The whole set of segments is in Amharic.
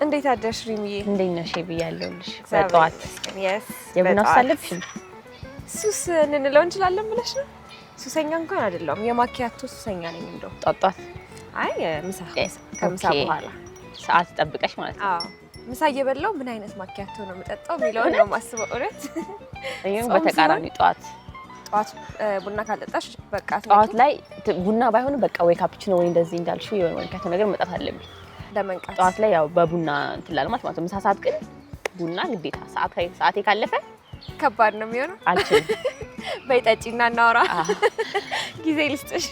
እንዴት አደርሽ ሪሚዬ? እንዴት ነሽ ብያለሁልሽ። በጠዋት የቡና ሳለብሽ ሱስ እንለው እንችላለን ብለሽ ነው? ሱሰኛ እንኳን አይደለም። የማኪያቶ ሱሰኛ ነኝ እንደው ጧጧት። አይ ከምሳ በኋላ ሰዓት ጠብቀሽ ማለት ነው? አዎ ምሳ እየበላው ምን አይነት ማኪያቶ ነው የምጠጣው የሚለውን ነው የማስበው። እውነት ይሄን በተቃራኒ ጠዋት ቡና ካልጠጣሽ በቃ ጠዋት ላይ ቡና ባይሆን በቃ ወይ ካፕቺኖ ወይ እንደዚህ እንዳልሽው የሆነ ማኪያቶ ነገር መጣት አለብኝ ለመንቃት። ጠዋት ላይ ያው በቡና እንትላል ማለት ነው። ምሳ ሰዓት ግን ቡና ግዴታ። ሰዓቴ ካለፈ ከባድ ነው የሚሆነው። አልችልም። በይጠጪና እናውራ። ጊዜ ልስጥሽ።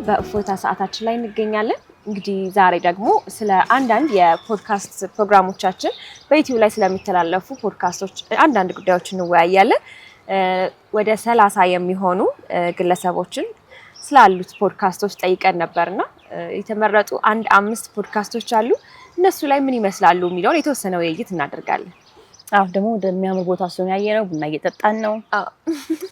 በእፎይታ ሰዓታችን ላይ እንገኛለን። እንግዲህ ዛሬ ደግሞ ስለ አንዳንድ የፖድካስት ፕሮግራሞቻችን በዩቲዩብ ላይ ስለሚተላለፉ ፖድካስቶች አንዳንድ ጉዳዮች እንወያያለን። ወደ 30 የሚሆኑ ግለሰቦችን ስላሉት ፖድካስቶች ጠይቀን ነበርና የተመረጡ 5 ፖድካስቶች አሉ። እነሱ ላይ ምን ይመስላሉ የሚለውን የተወሰነ ውይይት እናደርጋለን። አዎ ደግሞ ወደሚያምር ቦታ ስለሆነ ያየነው ቡና እየጠጣን ነው።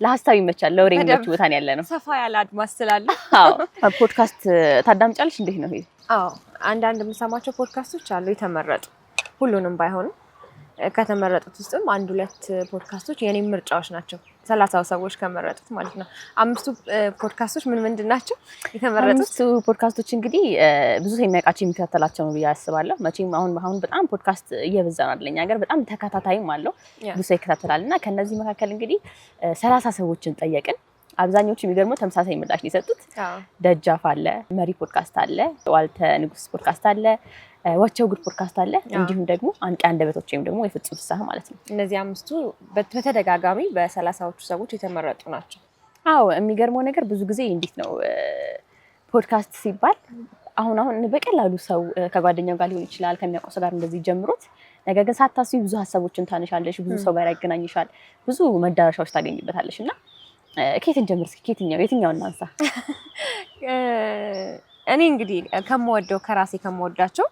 ለሀሳብ ይመቻል፣ ለወሬ የሚመች ቦታ ነው ያለነው። ሰፋ ያለ አድማስ ስላለ። አዎ ፖድካስት ታዳምጫለሽ? እንዴት ነው ይሄ? አዎ አንዳንድ የምሰማቸው ፖድካስቶች አሉ የተመረጡ፣ ሁሉንም ባይሆንም ከተመረጡት ውስጥም 1-2 ፖድካስቶች የኔም ምርጫዎች ናቸው። 30 ሰዎች ከመረጡት ማለት ነው። 5ቱ ፖድካስቶች ምንድን ናቸው የተመረጡት? 5ቱ ፖድካስቶች እንግዲህ ብዙ ሰው የሚያውቃቸው የሚከታተላቸው ነው ብዬ አስባለሁ። መቼም አሁን በጣም ፖድካስት እየበዛ ነው አይደል? እኛ ሀገር በጣም ተከታታይም አለው ብዙ ሰው ይከታተላል። እና ከነዚህ መካከል እንግዲህ 30 ሰዎችን ጠየቅን። አብዛኞቹ የሚገርመው ተመሳሳይ ምላሽ ነው የሰጡት። ደጃፍ አለ፣ መሪ ፖድካስት አለ፣ ዋልተ ንጉስ ፖድካስት አለ፣ ወቸው ጉድ ፖድካስት አለ፣ እንዲሁም ደግሞ አንቂ አንደበቶች ወይም ደግሞ የፍጹም ፍስሐ ማለት ነው። እነዚህ 5ቱ በተደጋጋሚ በ30ዎቹ ሰዎች የተመረጡ ናቸው። አዎ የሚገርመው ነገር ብዙ ጊዜ እንዴት ነው ፖድካስት ሲባል አሁን በቀላሉ ሰው ከጓደኛው ጋር ሊሆን ይችላል ከሚያውቀው ሰው ጋር እንደዚህ ጀምሮት፣ ነገር ግን ሳታስቢ ብዙ ሀሳቦችን ታነሻለሽ፣ ብዙ ሰው ጋር ያገናኝሻል፣ ብዙ መዳረሻዎች ታገኝበታለሽ። እና ከየትን ጀምር እስኪ የትኛውን እናንሳ? እኔ እንግዲህ ከራሴ ከምወዳቸው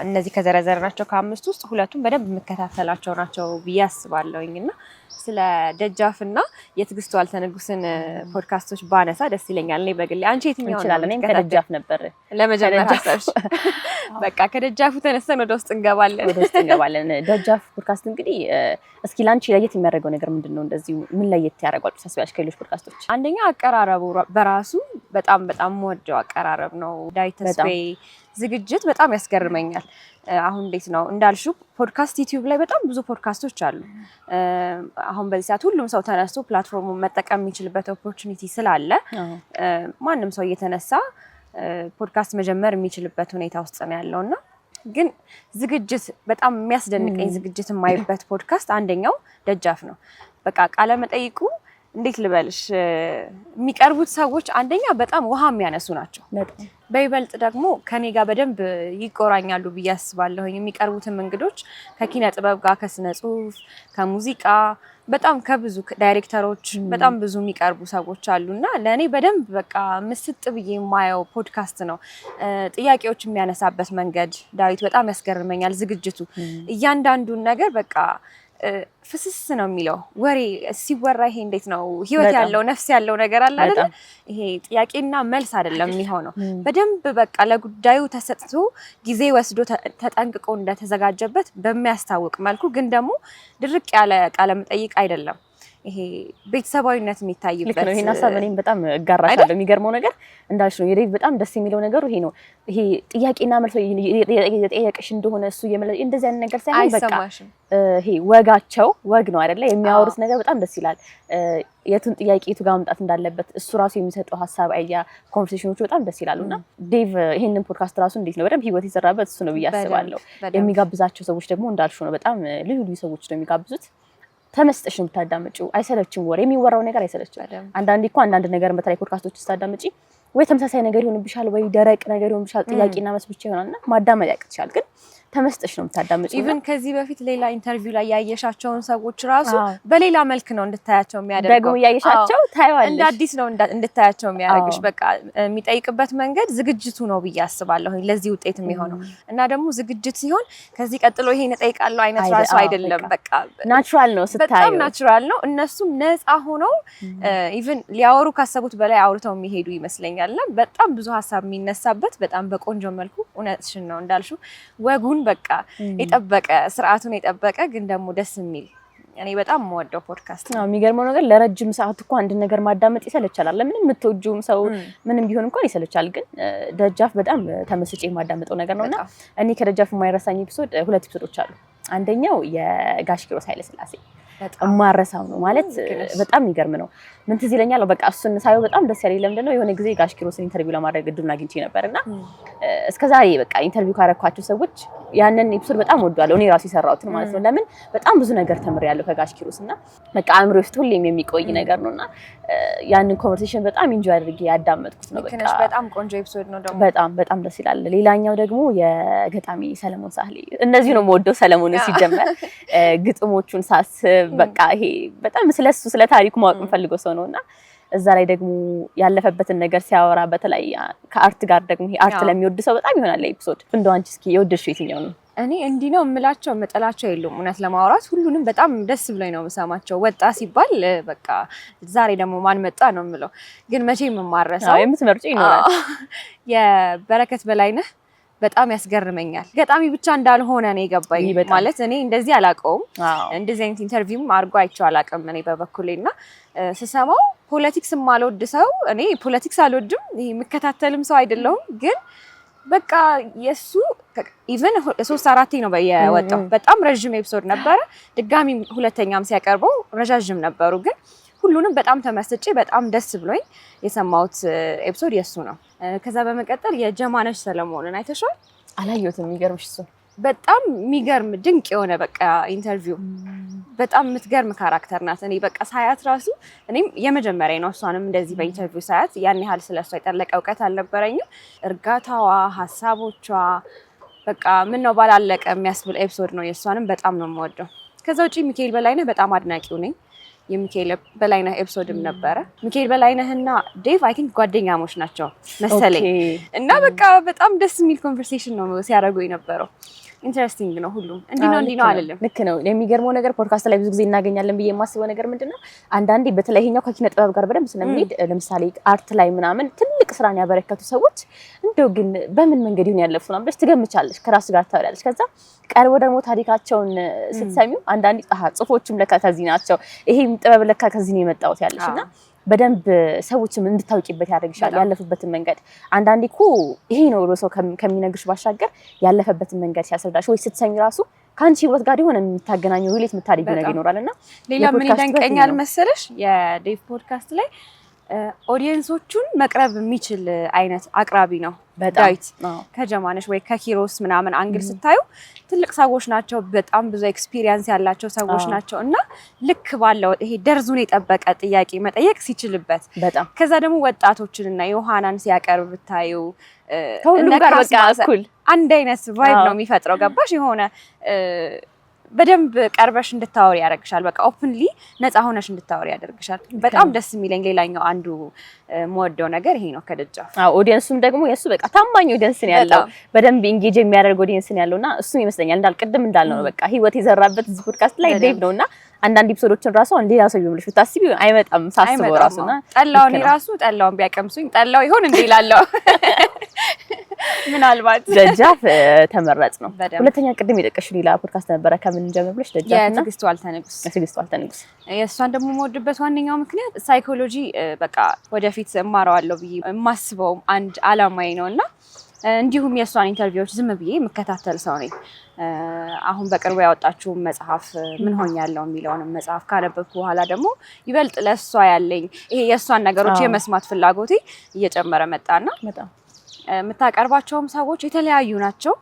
እነዚህ ከዘረዘርናቸው ከ5 ውስጥ 2ቱን በደንብ የምከታተላቸው ናቸው ብዬ አስባለሁኝ። እና ስለ ደጃፍና የትዕግስቱ ዋልተ ንጉስን ፖድካስቶች ባነሳ ደስ ይለኛል። እኔ በግሌ አንቺ የትኛውን እንችላለን? እኔም ከደጃፍ ነበር ለመጀመሪያ ሀሳብሽ። በቃ ከደጃፉ ተነስተን ወደ ውስጥ እንገባለን። ደጃፍ ፖድካስት እንግዲህ እስኪ ላንቺ ለየት የሚያደርገው ነገር ምንድነው? እንደዚህ ምን ለየት ያደርጋል ተሳስቢያሽ ከሌሎች ፖድካስቶች? አንደኛ አቀራረቡ በራሱ በጣም የምወደው አቀራረብ ነው። ዳዊት ተስፋዬ ዝግጅት በጣም ያስገርመኛል። አሁን እንዴት ነው እንዳልሽው ፖድካስት ዩቲዩብ ላይ በጣም ብዙ ፖድካስቶች አሉ። አሁን በዚህ ሰዓት ሁሉም ሰው ተነስቶ ፕላትፎርሙን መጠቀም የሚችልበት ኦፖርቹኒቲ ስላለ ማንም ሰው እየተነሳ ፖድካስት መጀመር የሚችልበት ሁኔታ ውስጥ ነው ያለውና ግን ዝግጅት በጣም የሚያስደንቀኝ ዝግጅት የማይበት ፖድካስት አንደኛው ደጃፍ ነው። በቃ ቃለ መጠይቁ እንዴት ልበልሽ የሚቀርቡት ሰዎች አንደኛ በጣም ውሃ የሚያነሱ ናቸው። በይበልጥ ደግሞ ከኔ ጋር በደንብ ይቆራኛሉ ብዬ አስባለሁኝ። የሚቀርቡትም እንግዶች ከኪነ ጥበብ ጋር፣ ከስነ ጽሁፍ፣ ከሙዚቃ በጣም ከብዙ ዳይሬክተሮች በጣም ብዙ የሚቀርቡ ሰዎች አሉና ለእኔ በደንብ በቃ ምስጥ ብዬ የማየው ፖድካስት ነው። ጥያቄዎች የሚያነሳበት መንገድ ዳዊት በጣም ያስገርመኛል። ዝግጅቱ እያንዳንዱን ነገር በቃ ፍስስ ነው የሚለው ወሬ ሲወራ። ይሄ እንዴት ነው ህይወት ያለው ነፍስ ያለው ነገር አለ አይደል? ይሄ ጥያቄና መልስ አይደለም የሚሆነው። በደንብ በቃ ለጉዳዩ ተሰጥቶ ጊዜ ወስዶ ተጠንቅቆ እንደተዘጋጀበት በሚያስታውቅ መልኩ ግን ደግሞ ድርቅ ያለ ቃለ መጠይቅ አይደለም። ይሄ ቤተሰባዊነት የሚታይበት ልክ ነው። ይሄን ሀሳብ እኔም በጣም እጋራሻለሁ። የሚገርመው ነገር እንዳልሽ ነው የዴቭ በጣም ደስ የሚለው ነገሩ ይሄ ነው። ይሄ ጥያቄና መልስ የጠየቀሽ እንደሆነ እሱ እንደዚህ አይነት ነገር ሳይሆን በቃ ይሄ ወግ ነው አይደለ? የሚያወሩት ነገር በጣም ደስ ይላል። የቱን ጥያቄ የቱ ጋር መምጣት እንዳለበት እሱ ራሱ የሚሰጠው ሀሳብ አይዲያ ኮንቨርሴሽኖቹ በጣም ደስ ይላሉና ዴቭ ይሄንን ፖድካስት ራሱ እንዴት ነው በደንብ ህይወት የሰራበት እሱ ነው ብዬ አስባለሁ። የሚጋብዛቸው ሰዎች ደግሞ እንዳልሽ ነው በጣም ልዩ ሰዎች ነው የሚጋብዙት። ተመስጠሽ ነው የምታዳምጪው። አይሰለችም፣ ወሬ የሚወራው ነገር አይሰለችም። አንዳንዴ እኮ አንዳንድ ነገር በተለይ ፖድካስቶች ስታዳምጪ ወይ ተመሳሳይ ነገር ይሆንብሻል ወይ ደረቅ ነገር ይሆንብሻል፣ ጥያቄና መልስ ብቻ ይሆናልና ማዳመጥ ያቅትሻል። ግን ተመስጠሽ ነው የምታዳምጪው። ኢቭን ከዚህ በፊት ሌላ ኢንተርቪው ላይ ያየሻቸውን ሰዎች ራሱ በሌላ መልክ ነው እንድታያቸው የሚያደርገው። ደግሞ ያየሻቸው ታይዋለሽ፣ እንደ አዲስ ነው እንድታያቸው የሚያደርግሽ። በቃ የሚጠይቅበት መንገድ ዝግጅቱ ነው ብዬ አስባለሁ ለዚህ ውጤት የሚሆነው። እና ደግሞ ዝግጅት ሲሆን ከዚህ ቀጥሎ ይሄን እጠይቃለሁ አይነት ራሱ አይደለም። በቃ ናቹራል ነው ስታዩ፣ በጣም ናቹራል ነው። እነሱም ነፃ ሆነው ኢቭን ሊያወሩ ካሰቡት በላይ አውርተው የሚሄዱ ይመስለኛልና በጣም ብዙ ሀሳብ የሚነሳበት በጣም በቆንጆ መልኩ እውነትሽን ነው እንዳልሽው ወጉን በቃ የጠበቀ ስርዓቱን የጠበቀ ግን ደግሞ ደስ የሚል እኔ በጣም የምወደው ፖድካስት ነው። የሚገርመው ነገር ለረጅም ሰዓት እኮ አንድ ነገር ማዳመጥ ይሰለቻል። ለምን የምትወጂውም ሰው ምንም ቢሆን እንኳን ይሰለቻል። ግን ደጃፍ በጣም ተመስጬ የማዳመጠው ነገር ነውና እኔ ከደጃፍ የማይረሳኝ ኤፒሶድ 2 ኤፒሶዶች አሉ። አንደኛው የጋሽ ኪሮስ ኃይለሥላሴ ማረሳው ነው ማለት በጣም የሚገርም ነው። ምን ትዝ ይለኛል በቃ እሱን ሳይው በጣም ደስ ያለኝ ለምንድነው የሆነ ጊዜ ጋሽ ኪሮስን ኢንተርቪው ለማድረግ እድሉን አግኝቼ ነበርና እስከዛሬ በቃ ኢንተርቪው ካረኳቸው ሰዎች ያንን ኤፒሶድ በጣም ወዷለሁ። እኔ ራሴ ሰራሁትን ማለት ነው። ለምን በጣም ብዙ ነገር ተምሬያለሁ ከጋሽ ኪሮስና በቃ አእምሮ ውስጥ ሁሌም የሚቆይ ነገር ነውና ያንን ኮንቨርሴሽን በጣም ኢንጆይ አድርጌ ያዳመጥኩት ነው። በቃ በጣም ቆንጆ ኤፒሶድ ነው ደግሞ በጣም ደስ ይላል። ሌላኛው ደግሞ የገጣሚ ሰለሞን ሳህሌ እንደዚህ ነው የምወደው ሰለሞንን ሲጀመር ግጥሞቹን ሳስብ በቃ ይሄ በጣም ስለሱ ስለ ታሪኩ ማወቅ የምፈልገው ሰው ነውና እዛ ላይ ደግሞ ያለፈበትን ነገር ሲያወራ በተለይ ከአርት ጋር ደግሞ ይሄ አርት ለሚወድ ሰው በጣም ይሆናል ኤፒሶድ። እንደው አንቺ እስኪ የወደድሽው የትኛው ነው? እኔ እንዲህ ነው የምላቸው መጠላቸው የሉም። እውነት ለማውራት ሁሉንም በጣም ደስ ብሎኝ ነው የምሰማቸው። ወጣ ሲባል በቃ ዛሬ ደግሞ ማን መጣ ነው የምለው። ግን መቼም የማረሳው የምትመርጪ ይኖራል የበረከት በላይነህ በጣም ያስገርመኛል። ገጣሚ ብቻ እንዳልሆነ ነው የገባኝ። ማለት እኔ እንደዚህ አላውቀውም። እንደዚህ አይነት ኢንተርቪውም አድርጎ አይቼው አላውቅም እኔ በበኩሌና ስሰማው ፖለቲክስ ማልወድ ሰው እኔ ፖለቲክስ አልወድም የምከታተልም ሰው አይደለሁም። ግን በቃ የሱ ኢቭን 3-4 ነው የወጣው። በጣም ረጅም ኤፒሶድ ነበረ። ድጋሚ ሁለተኛም ሲያቀርበው ረጃጅም ነበሩ። ግን ሁሉንም በጣም ተመስጬ በጣም ደስ ብሎኝ የሰማሁት ኤፒሶድ የሱ ነው። ከዛ በመቀጠል የጀማነሽ ሰለሞንን አይተሻል? አላየሁትም። የሚገርምሽ እሱ በጣም የሚገርም ድንቅ የሆነ በቃ ኢንተርቪው በጣም የምትገርም ካራክተር ናት። እኔ በቃ ሳያት ራሱ እኔም የመጀመሪያ ነው እሷንም እንደዚህ በኢንተርቪው ሳያት ያን ያህል ስለሷ የጠለቀ እውቀት አልነበረኝም። እርጋታዋ፣ ሀሳቦቿ በቃ ምን ነው ባላለቀ የሚያስብል ኤፒሶድ ነው። የእሷንም በጣም ነው የምወደው። ከዛ ውጪ ሚካኤል በላይነህ በጣም አድናቂው ነኝ። የሚካኤል በላይነህ ኤፒሶድም ነበረ። ሚካኤል በላይነህና ዴቭ አይ ቲንክ ጓደኛሞች ናቸው መሰለኝ እና በቃ በጣም ደስ የሚል ኮንቨርሴሽን ነው ሲያደርጉ የነበረው። ኢንተረስቲንግ ነው ሁሉም። እንዲህ ነው አይደለም። ልክ ነው። የሚገርመው ነገር ፖድካስት ላይ ብዙ ጊዜ እናገኛለን ብዬ የማስበው ነገር ምንድነው አንዳንዴ በተለይ ይሄኛው ከኪነ ጥበብ ጋር በደንብ ስለሚሄድ ለምሳሌ አርት ላይ ምናምን ትልቅ ስራን ያበረከቱ ሰዎች እንደው ግን በምን መንገድ ይሁን ያለፉት ምናምን ብለሽ ትገምቻለሽ፣ ከራስ ጋር ታወሪያለሽ። ከዛ ቀርቦ ደግሞ ታሪካቸውን ስትሰሚው አንዳንዴ ጽሁፎችም ለካ ከዚህ ናቸው፣ ይሄም ጥበብ ለካ ከዚህ ነው የመጣሁት ያለሽና በደንብ ሰዎችም እንድታውቂበት ያደርግሻል ያለፉበትን መንገድ። አንዳንዴ እኮ ይሄ ነው ብሎ ሰው ከሚነግርሽ ባሻገር ያለፈበትን መንገድ ሲያስረዳሽ ወይ ስትሰሚ ራሱ ከአንቺ ህይወት ጋር የሆነ የምታገናኘው ሪሌት የምታደርጊው ነገር ይኖራልና ሌላ ምን ይደንቀኛል መሰለሽ የዴቭ ፖድካስት ላይ ኦዲየንሶቹን መቅረብ የሚችል አይነት አቅራቢ ነው። ዳዊት ከጀማነሽ ወይ ከኪሮስ ምናምን አንግል ስታዩ ትልቅ ሰዎች ናቸው፣ በጣም ብዙ ኤክስፒሪየንስ ያላቸው ሰዎች ናቸው እና ልክ ባለው ይሄ ደርዙን የጠበቀ ጥያቄ መጠየቅ ሲችልበት በጣም ከዛ ደግሞ ወጣቶችን እና ዮሐናን ሲያቀርብ ብታዩ ከሁሉም ጋር በቃ እኩል አንድ አይነት ቫይብ ነው የሚፈጥረው። ገባሽ? የሆነ በደንብ ቀርበሽ እንድታወሪ ያደርግሻል። በቃ ኦፕንሊ ነፃ ሆነሽ እንድታወሪ ያደርግሻል። በጣም ደስ የሚለኝ ሌላኛው አንዱ የምወደው ነገር ይሄ ነው ከደጃፍ። ኦዲየንሱም ደግሞ የሱ በቃ ታማኝ ኦዲየንስ ነው ያለው፣ በደንብ ኢንጌጅ የሚያደርግ ኦዲየንስ ነው ያለውና እሱም ይመስለኛል ቅድም እንዳልነው በቃ ህይወት የዘራበት እዚህ ፖድካስት ላይ ዴቭ ነውና አንዳንድ ኤፒሶዶችን ራሱ ሌላ ሰው ይብልሽ ብታስቢ አይመጣም ሳስበው ራሱና ጠላውን ጠላውን ቢያቀምሱኝ ጠላው ይሆን እንዴ ይላልው። ምናልባት ደጃፍ ተመረጥ ነው። ሁለተኛ ቅድም የጠቀሽው ሌላ ፖድካስት ነበረ ከምን ጀምር ብለሽ ደጃፍና የትግስቱ አልተነጉስ የእሷን ደግሞ የምወድበት ዋነኛው ምክንያት ሳይኮሎጂ በቃ ወደፊት እማረዋለሁ ብዬ የማስበው አንድ አላማዬ ነውና እንዲሁም የእሷን ኢንተርቪዎች ዝም ብዬ የምከታተል ሰው ነኝ። አሁን በቅርቡ ያወጣችው መጽሐፍ ምን ሆኛለሁ የሚለውን መጽሐፍ ካነበብኩ በኋላ ደግሞ ይበልጥ ለእሷ ያለኝ ይሄ የእሷን ነገሮች የመስማት ፍላጎቴ እየጨመረ መጣና በጣም የምታቀርባቸውም ሰዎች የተለያዩ ናቸው፣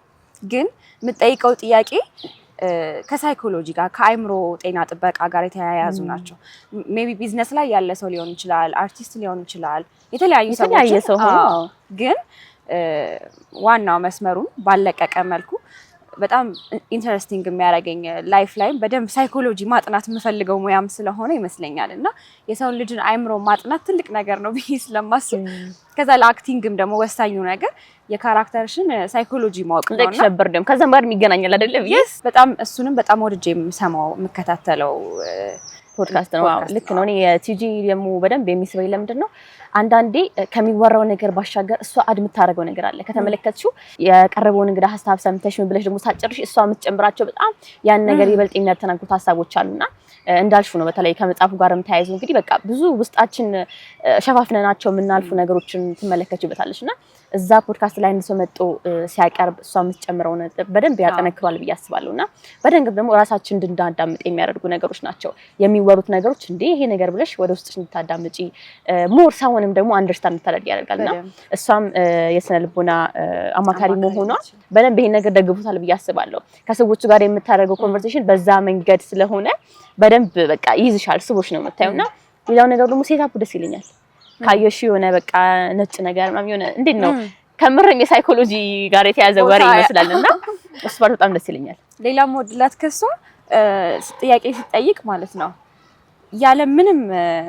ግን የምጠይቀው ጥያቄ ከሳይኮሎጂ ጋር ከአይምሮ ጤና ጥበቃ ጋር የተያያዙ ናቸው። ሜቢ ቢዝነስ ላይ ያለ ሰው ሊሆን ይችላል፣ አርቲስት ሊሆን ይችላል፣ የተለያዩ ሰዎች ግን ዋናው መስመሩን ባለቀቀ መልኩ በጣም ኢንተረስቲንግ የሚያደርገኝ ላይፍ ላይም በደንብ ሳይኮሎጂ ማጥናት የምፈልገው ሙያም ስለሆነ ይመስለኛል እና የሰውን ልጅን አይምሮ ማጥናት ትልቅ ነገር ነው ብዬ ስለማስብ ከዛ ለአክቲንግም ደግሞ ወሳኙ ነገር የካራክተርሽን ሳይኮሎጂ ማወቅ ነውና ነበር ደግሞ ከዛም ጋር የሚገናኛል አይደለ? በጣም እሱንም በጣም ወድጄ የምሰማው የምከታተለው ፖድካስት ነው። ልክ ነው። እኔ የቲጂ ደግሞ በደንብ የሚስበኝ ለምንድን ነው አንዳንዴ ከሚወራው ነገር ባሻገር እሷ አድ የምታደርገው ነገር አለ። ከተመለከትሽው የቀረበውን እንግዳ ሀሳብ ሰምተሽ ምን ብለሽ ደግሞ ሳትጨርሽ እሷ የምትጨምራቸው በጣም ያን ነገር ይበልጥ የሚያተናግሩት ሀሳቦች አሉና እንዳልሽው ነው። በተለይ ከመጽሐፉ ጋርም ተያይዞ እንግዲህ በቃ ብዙ ውስጣችን ሸፋፍነናቸው የምናልፉ ነገሮችን ትመለከችበታለሽና እዛ ፖድካስት ላይ እንደሰው መጥቶ ሲያቀርብ እሷ የምትጨምረው ነጥብ በደንብ ያጠነክራል ብዬ አስባለሁና በደንብ ደግሞ ራሳችን እንድናዳምጥ የሚያደርጉ ነገሮች ናቸው የሚወሩት ነገሮች። እንዴ ይሄ ነገር ብለሽ ወደ ውስጥሽ እንድታዳምጪ ሞር ሰውንም ደግሞ አንደርስታንድ ታደርጊ ያደርጋልና እሷም የስነ ልቦና አማካሪ መሆኗ በደንብ ይሄን ነገር ደግፎታል ብዬ አስባለሁ። ከሰዎቹ ጋር የምታደርገው ኮንቨርሴሽን በዛ መንገድ ስለሆነ በደንብ በቃ ይይዝሻል፣ ስቦሽ ነው የምታዩና ሌላው ነገር ደግሞ ሴታፑ ደስ ይለኛል። ካየሽ የሆነ በቃ ነጭ ነገር ምናምን የሆነ እንዴት ነው ከምርም የሳይኮሎጂ ጋር የተያዘ ወሬ ይመስላልና እሱ በጣም ደስ ይለኛል። ሌላም ወድላት ከሷ ጥያቄ ሲጠይቅ ማለት ነው ያለ ምንም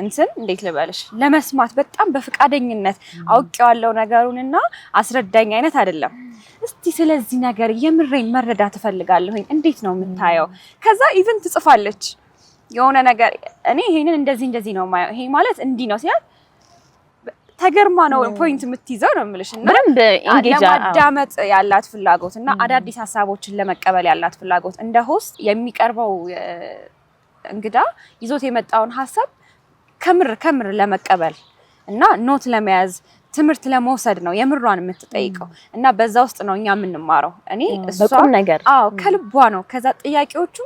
እንትን እንዴት ልበልሽ ለመስማት በጣም በፍቃደኝነት አውቄዋለሁ ነገሩንና አስረዳኝ አይነት አይደለም። እስቲ ስለዚህ ነገር የምሬን መረዳት እፈልጋለሁኝ እንዴት ነው የምታየው? ከዛ ኢቭን ትጽፋለች የሆነ ነገር እኔ ይሄንን እንደዚህ ነው ማየው ይሄ ማለት እንዲህ ነው ሲያል ተገርማ ነው ፖይንት የምትይዘው ነው የምልሽና በደንብ ኢንጌጅ ለማዳመጥ ያላት ፍላጎት እና አዳዲስ ሀሳቦችን ለመቀበል ያላት ፍላጎት እንደ ሆስት የሚቀርበው እንግዳ ይዞት የመጣውን ሀሳብ ከምር ለመቀበል እና ኖት ለመያዝ ትምህርት ለመውሰድ ነው የምሯን የምትጠይቀው እና በዛ ውስጥ ነው እኛ የምንማረው። እኔ እሷ ከልቧ ነው ከዛ ጥያቄዎቹ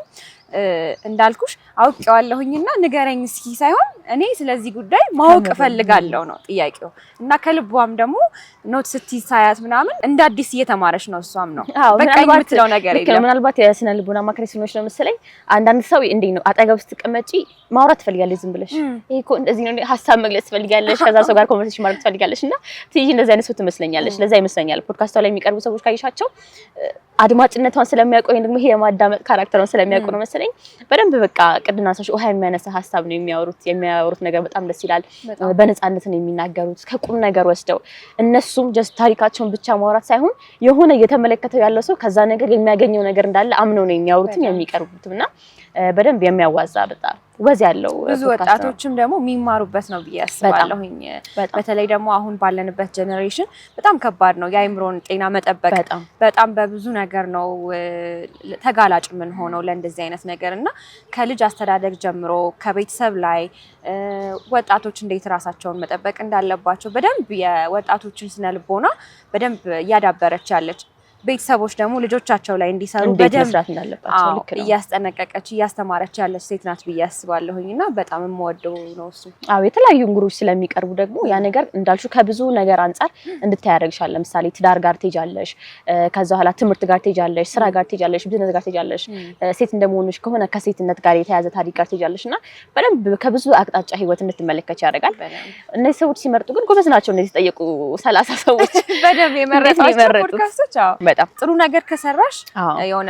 እንዳልኩሽ አውቄዋለሁኝና ንገረኝ እስኪ ሳይሆን እኔ ስለዚህ ጉዳይ ማወቅ እፈልጋለሁ ነው ጥያቄው እና ከልቧም ደግሞ ኖት ስትይሳያት ምናምን እንደ አዲስ እየተማረች ነው እሷም ነው በቃ የምትለው ነገር የለም። ምናልባት የስነ ልቦና አማካሪ ስለሆነች ነው መሰለኝ አንዳንድ ሰው እንዴት ነው አጠገብ ስትቀመጪ ማውራት ትፈልጋለሽ ዝም ብለሽ ይሄ እኮ እንደዚህ ነው ሀሳብ መግለጽ ትፈልጋለሽ ከዛ ሰው ጋር ኮንቨርሴሽን ማድረግ ትፈልጋለሽ እና ትይጂ እንደዚህ አይነት ሰው ትመስለኛለሽ። ለዛ ይመስለኛል ፖድካስቷ ላይ የሚቀርቡ ሰዎች ካይሻቸው አድማጭነቷን ስለሚያውቁ ወይ ደግሞ ይሄ የማዳመጥ ካራክተሯን ስለሚያውቁ ነው መሰለኝ በደንብ በቃ ቅድና ሰዎች ውሃ የሚያነሳ ሀሳብ ነው የሚያወሩት ነገር በጣም ደስ ይላል። በነፃነት ነው የሚናገሩት ከቁም ነገር ወስደው እነሱም ጀስት ታሪካቸውን ብቻ ማውራት ሳይሆን የሆነ እየተመለከተው ያለው ሰው ከዛ ነገር የሚያገኘው ነገር እንዳለ አምነው ነው የሚያወሩትም የሚቀርቡትምና በደንብ የሚያዋዛ በጣም ወዝ ያለው ብዙ ወጣቶችም ደግሞ የሚማሩበት ነው ብዬ አስባለሁኝ። በተለይ ደግሞ አሁን ባለንበት ጀነሬሽን በጣም ከባድ ነው የአይምሮን ጤና መጠበቅ በጣም በብዙ ነገር ነው ተጋላጭ ምን ሆነው ለእንደዚህ አይነት ነገር እና ከልጅ አስተዳደግ ጀምሮ ከቤተሰብ ላይ ወጣቶች እንዴት ራሳቸውን መጠበቅ እንዳለባቸው በደንብ የወጣቶችን ስነ ልቦና በደንብ እያዳበረች ያለች ቤተሰቦች ደግሞ ልጆቻቸው ላይ እንዲሰሩ በደንብ መስራት እንዳለባቸው ልክ ነው እያስጠነቀቀች እያስተማረች ያለች ሴት ናት ብዬ አስባለሁኝና በጣም የምወደው ነው እሱ። የተለያዩ እንግሮች ስለሚቀርቡ ደግሞ ያ ነገር እንዳልሹ ከብዙ ነገር አንፃር እንድታይ ያደርግሻል። ለምሳሌ ትዳር ጋር ትሄጃለሽ፣ ከዛ በኋላ ትምህርት ጋር ትሄጃለሽ፣ ስራ ጋር ትሄጃለሽ፣ ቢዝነስ ጋር ትሄጃለሽ፣ ሴት እንደመሆንሽ ከሆነ ከሴትነት ጋር የተያዘ ታሪክ ጋር ትሄጃለሽና በደንብ ከብዙ አቅጣጫ ህይወት እንድትመለከች ያደርጋል። እነዚህ ሰዎች ሲመርጡ ግን ጎበዝ ናቸው። እነዚህ ተጠየቁ 30 ሰዎች በደንብ የመረጣቸው ፖድካስቶች በጣም ጥሩ ነገር ከሰራሽ የሆነ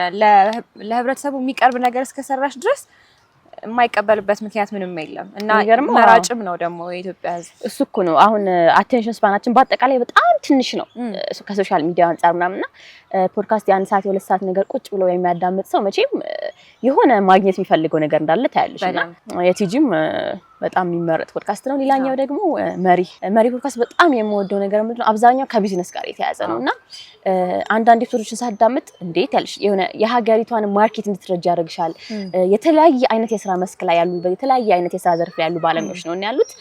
ለህብረተሰቡ የሚቀርብ ነገር እስከሰራሽ ድረስ የማይቀበልበት ምክንያት ምንም የለም እና መራጭም ነው ደግሞ የኢትዮጵያ ህዝብ። እሱ እኮ ነው አሁን አቴንሽን ስፓናችን በአጠቃላይ በጣም ትንሽ ነው ከሶሻል ሚዲያ አንፃር ምናምንና ፖድካስት የ1 ሰዓት የ2 ሰዓት ነገር ቁጭ ብሎ የሚያዳምጥ ሰው መቼም የሆነ ማግኘት የሚፈልገው ነገር እንዳለ ታያለሽና የቲጂም በጣም የሚመረጥ ፖድካስት ነው። ሌላኛው ደግሞ መሪ ፖድካስት በጣም የምወደው ነገር ምንድነው አብዛኛው ከቢዝነስ ጋር የተያያዘ ነውና አንዳንድ ኤፒሶዶችን ሳዳምጥ እንዴት ያልሽ የሆነ የሀገሪቷን ማርኬት እንድትረጃ ያደርግሻል። የተለያየ አይነት የስራ መስክ ላይ ያሉ የተለያየ አይነት የስራ ዘርፍ ላይ ያሉ ባለሙያዎች ነው እና ያሉት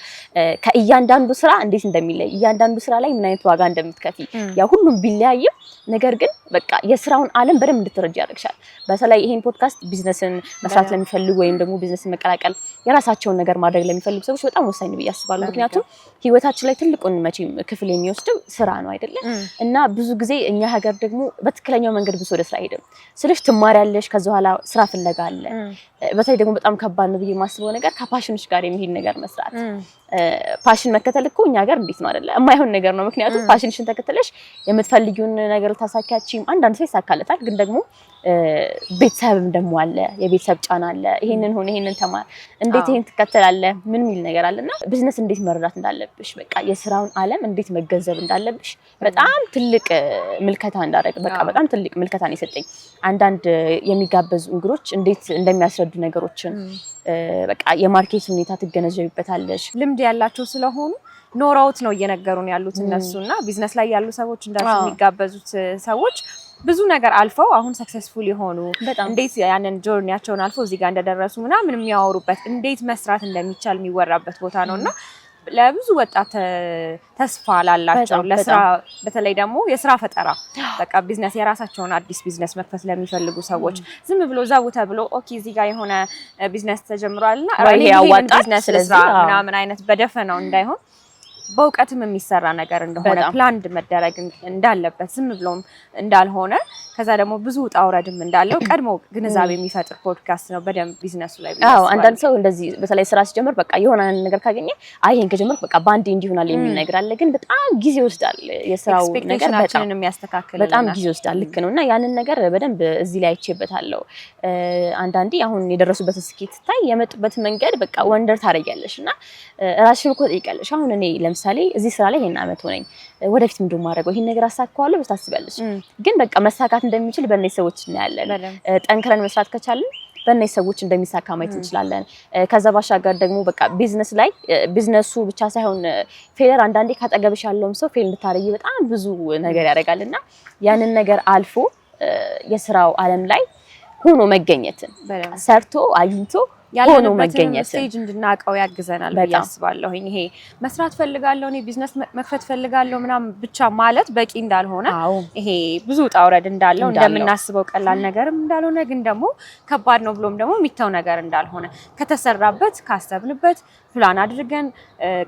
ከእያንዳንዱ ስራ እንዴት እንደሚለይ እያንዳንዱ ስራ ላይ ምን አይነት ዋጋ እንደምትከፊ ያ ሁሉም ቢለያይም ነገር ግን በቃ የስራውን ዓለም በደንብ እንድትረጃ ያደርግሻል። በተለይ ይሄን ፖድካስት ቢዝነስን መስራት ለሚፈልጉ ወይም ደግሞ ቢዝነስን መቀላቀል የራሳቸውን ነገር ማድረግ ለሚፈልጉ ሰዎች በጣም ወሳኝ ነው ብዬ አስባለሁ። ምክንያቱም ህይወታችን ላይ ትልቁን መቼም ክፍል የሚወስደው ስራ ነው አይደለም እና ብዙ ጊዜ እኛ ሀገር ደግሞ በትክክለኛው መንገድ ብዙ ወደ ስራ አይደለም ስለሽ ትማሪያለሽ ከዛ በኋላ ስራ ፍለጋ አለ። በተለይ ደግሞ በጣም ከባድ ነው ብዬ የማስበው ነገር ከፓሽንሽ ጋር የሚሄድ ነገር መስራት። ፓሽን መከተል እኮ እኛ ሀገር እንዴት ነው አይደለ የማይሆን ነገር ነው። ምክንያቱም ፓሽንሽን ተከተለሽ የምትፈልጊውን ነገር ታሳካቺም አንዳንድ ሰው ይሳካለታል ግን ደግሞ ቤተሰብም ደግሞ አለ የቤተሰብ ጫና አለ ይሄንን ተማር እንዴት ይሄን ትከተላለህ ምን ሚል ነገር አለና ቢዝነስ እንዴት መረዳት እንዳለብሽ በቃ የስራውን ዓለም እንዴት መገንዘብ እንዳለብሽ በጣም ትልቅ ምልከታ እንዳደረግ በቃ በጣም ትልቅ ምልከታ ነው የሰጠኝ አንዳንድ የሚጋበዙ እንግዶች እንዴት እንደሚያስረዱ ነገሮችን በቃ የማርኬት ሁኔታ ትገነዘብበታለሽ ልምድ ያላቸው ስለሆኑ ኖራውት ነው እየነገሩን ያሉት እነሱና ቢዝነስ ላይ ያሉ ሰዎች እንዳልኩ የሚጋበዙት ሰዎች ብዙ ነገር አልፈው አሁን ሰክሰስፉል የሆኑ እንዴት ያንን ጆርኒያቸውን አልፈው እዚህ ጋር እንደደረሱ ምናምን የሚያወሩበት እንዴት መስራት እንደሚቻል የሚወራበት ቦታ ነውና ለብዙ ወጣት ተስፋ ላላቸው ለስራ በተለይ ደግሞ የስራ ፈጠራ በቃ ቢዝነስ የራሳቸውን አዲስ ቢዝነስ መክፈት ለሚፈልጉ ሰዎች ዝም ብሎ ዛው ተብሎ ኦኬ እዚህ ጋር የሆነ ቢዝነስ ተጀምሯልና ራይ ያዋጣ ቢዝነስ ለስራ ምናምን አይነት በደፈናው እንዳይሆን በእውቀትም የሚሰራ ነገር እንደሆነ ፕላንድ መደረግ እንዳለበት ዝም ብሎም እንዳልሆነ ከዛ ደግሞ ብዙ ጣውረድም እንዳለው ቀድሞ ግንዛቤ የሚፈጥር ፖድካስት ነው በደንብ ቢዝነሱ ላይ አዎ አንዳንድ ሰው እንደዚህ በተለይ ስራ ሲጀምር በቃ የሆነ ነገር ካገኘ አይ ይሄን ከጀመር በቃ ባንዴ እንዲሆናል የሚል ነገር አለ ግን በጣም ጊዜ ይወስዳል የስራው ነገር በጣም የሚያስተካክል በጣም ጊዜ ይወስዳል ልክ ነውና ያንን ነገር በደንብ እዚህ ላይ አይቼበታለሁ አንዳንዴ አሁን የደረሱበት ስኬት ታይ የመጡበት መንገድ በቃ ወንደር ታረጋለሽና ራስሽን እኮ ጠይቃለሽ አሁን እኔ ለምሳሌ እዚህ ስራ ላይ ይሄን አመት ሆነኝ ወደፊት ምን እንደማደርገው ይሄን ነገር አሳካዋለሁ ታስቢያለሽ ግን በቃ መሳካት እንደሚችል በእነዚህ ሰዎች እናያለን ጠንክረን መስራት ከቻልን በእነዚህ ሰዎች እንደሚሳካ ማየት እንችላለን ከዛ ባሻገር ደግሞ በቃ ቢዝነስ ላይ ቢዝነሱ ብቻ ሳይሆን ፌለር አንዳንዴ ካጠገብሽ ያለውም ሰው ፌል እንድታረጊ በጣም ብዙ ነገር ያደርጋልና ያንን ነገር አልፎ የስራው ዓለም ላይ ሆኖ መገኘትን ሰርቶ አግኝቶ ሆኖ መገኘት ስቴጅ እንድናቀው ያግዘናል ብዬ አስባለሁ ይሄ መስራት ፈልጋለሁ እኔ ቢዝነስ መክፈት ፈልጋለሁ ምናም ብቻ ማለት በቂ እንዳልሆነ ይሄ ብዙ ጣውረድ እንዳለው እንደምናስበው ቀላል ነገርም እንዳልሆነ ግን ደግሞ ከባድ ነው ብሎም ደግሞ የሚታው ነገር እንዳልሆነ ከተሰራበት ካሰብንበት ፕላን አድርገን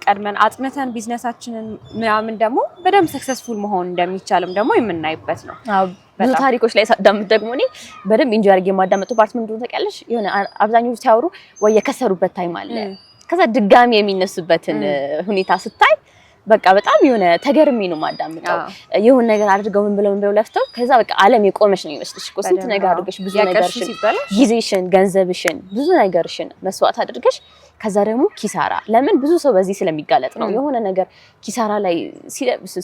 ቀድመን አጥንተን ቢዝነሳችንን ምናምን ደግሞ በደንብ ሰክሰስፉል መሆን እንደሚቻልም ደግሞ የምናይበት ነው ብዙ ታሪኮች ላይ ሳዳምጥ ደግሞ እኔ በደንብ ኢንጆይ አድርጌ የማዳምጠው ፓርት ምንድነው ታውቂያለሽ የሆነ አብዛኞቹ ሲያወሩ ወይ የከሰሩበት ታይም አለ ከዛ ድጋሚ የሚነሱበትን ሁኔታ ስታይ በቃ በጣም የሆነ ተገርሜ ነው ማዳምጠው የሆነ ነገር አድርገው ምን ብለው ለፍተው ከዛ በቃ ዓለም የቆመሽ ነው ይመስልሽ እኮ ስንት ነገር አድርገሽ ብዙ ነገርሽን ጊዜሽን ገንዘብሽን ብዙ ነገርሽን መስዋዕት አድርገሽ ከዛ ደግሞ ኪሳራ ለምን ብዙ ሰው በዚህ ስለሚጋለጥ ነው የሆነ ነገር ኪሳራ ላይ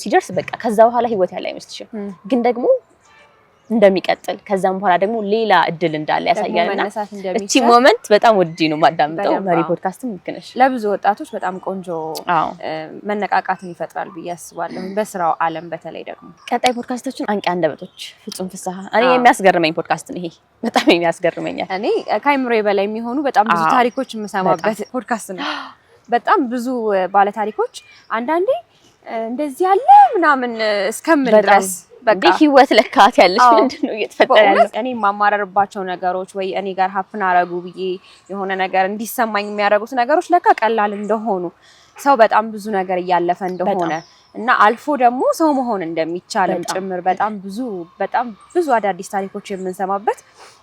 ሲደርስ በቃ ከዛ በኋላ ህይወት ያለ አይመስልሽም ግን ደግሞ እንደሚቀጥል ከዛም በኋላ ደግሞ ሌላ እድል እንዳለ ያሳያልና እቺ ሞመንት በጣም ወዲ ነው ማዳምጠው መሪ ፖድካስትም ልክነሽ ለብዙ ወጣቶች በጣም ቆንጆ መነቃቃትን ይፈጥራል ብዬ አስባለሁ በስራው ዓለም በተለይ ደግሞ ቀጣይ ፖድካስቶችን አንቂ አንደበቶች ፍጹም ፍስሐ እኔ የሚያስገርመኝ ፖድካስት ነው ይሄ በጣም የሚያስገርመኛል እኔ ከአይምሮዬ በላይ የሚሆኑ በጣም ብዙ ታሪኮች የምሰማበት ፖድካስት ነው በጣም ብዙ ባለ ታሪኮች አንዳንዴ እንደዚህ ያለ ምናምን እስከምን ድረስ በቃ ህይወት ለካት ያለሽ ምንድነው እየተፈጠረ ያለው እኔ ማማረርባቸው ነገሮች ወይ እኔ ጋር ሀፕን አረጉ ብዬ የሆነ ነገር እንዲሰማኝ የሚያደርጉት ነገሮች ለካ ቀላል እንደሆኑ ሰው በጣም ብዙ ነገር እያለፈ እንደሆነ እና አልፎ ደግሞ ሰው መሆን እንደሚቻልም ጭምር በጣም ብዙ አዳዲስ ታሪኮች የምንሰማበት